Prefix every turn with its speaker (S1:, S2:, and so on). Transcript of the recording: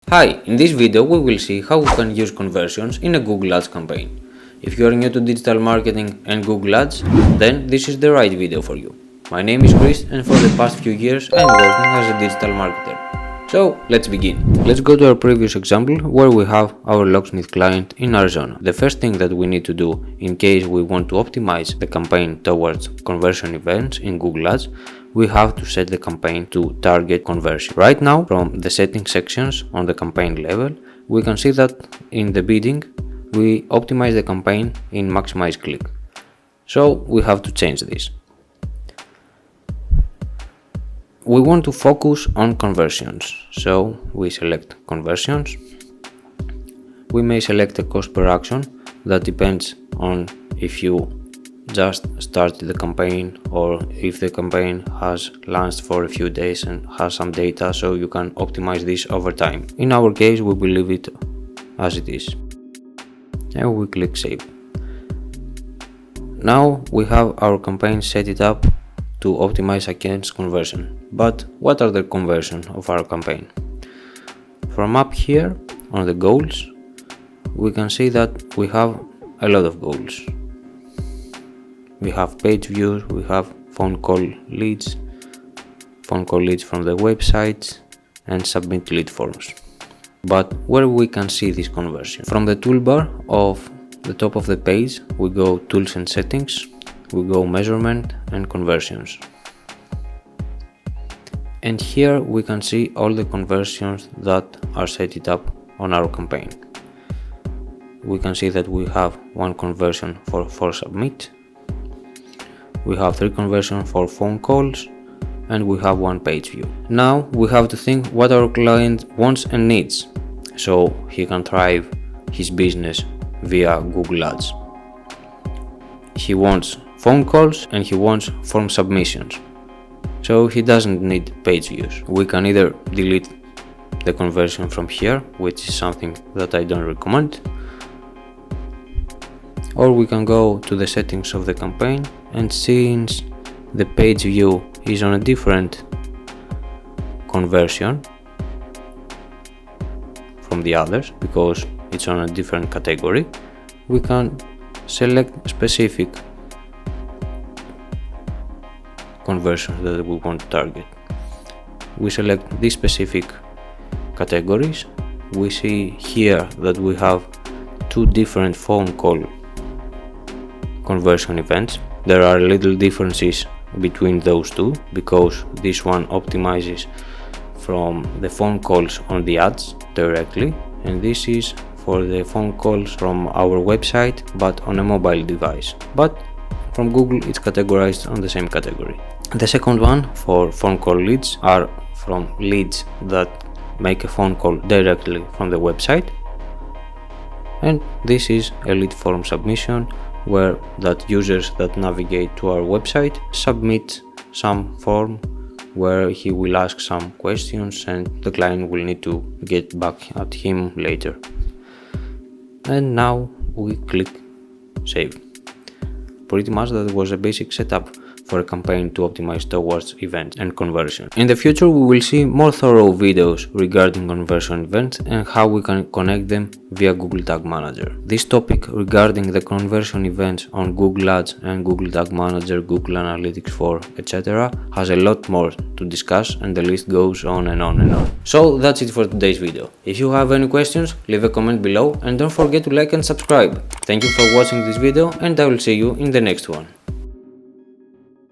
S1: Hi, in this video we will see how we can use conversions in a Google Ads campaign. If you are new to digital marketing and Google Ads, then this is the right video for you. My name is Chris and for the past few years I am working as a digital marketer. So let's begin. Let's go to our previous example where we have our locksmith client in Arizona. The first thing that we need to do in case we want to optimize the campaign towards conversion events in Google Ads, we have to set the campaign to target conversion. Right now, from the settings sections on the campaign level, we can see that in the bidding, we optimize the campaign in maximize click. So we have to change this. We want to focus on conversions, so we select conversions. We may select a cost per action that depends on if you just started the campaign or if the campaign has launched for a few days and has some data, so you can optimize this over time. In our case, we will leave it as it is and we click save. Now we have our campaign set it up to optimize against conversion. But what are the conversion of our campaign? From up here on the goals, we can see that we have a lot of goals. We have page views, we have phone call leads from the website, and submit lead forms. But where we can see this conversion? From the toolbar of the top of the page, we go tools and settings, we go measurement and conversions. And here we can see all the conversions that are set it up on our campaign. We can see that we have one conversion for submit, we have 3 conversions for phone calls, and we have 1 page view. Now we have to think what our client wants and needs, so he can thrive his business via Google Ads. He wants phone calls and he wants form submissions, so he doesn't need page views. We can either delete the conversion from here, which is something that I don't recommend, or we can go to the settings of the campaign, and since the page view is on a different conversion from the others because it's on a different category, we can select specific conversions that we want to target. We select these specific categories. We see here that we have 2 different phone call conversion events. There are little differences between those two because this one optimizes from the phone calls on the ads directly, and this is for the phone calls from our website but on a mobile device, but from Google it's categorized on the same category. The second one for phone call leads are from leads that make a phone call directly from the website, and this is a lead form submission where that users that navigate to our website submit some form where he will ask some questions and the client will need to get back at him later. And now we click save. Pretty much that was a basic setup for a campaign to optimize towards events and conversion. In the future we will see more thorough videos regarding conversion events and how we can connect them via Google Tag Manager. This topic regarding the conversion events on Google Ads and Google Tag Manager, Google Analytics 4, etc. has a lot more to discuss, and the list goes on and on and on. So that's it for today's video. If you have any questions, leave a comment below and don't forget to like and subscribe. Thank you for watching this video and I will see you in the next one.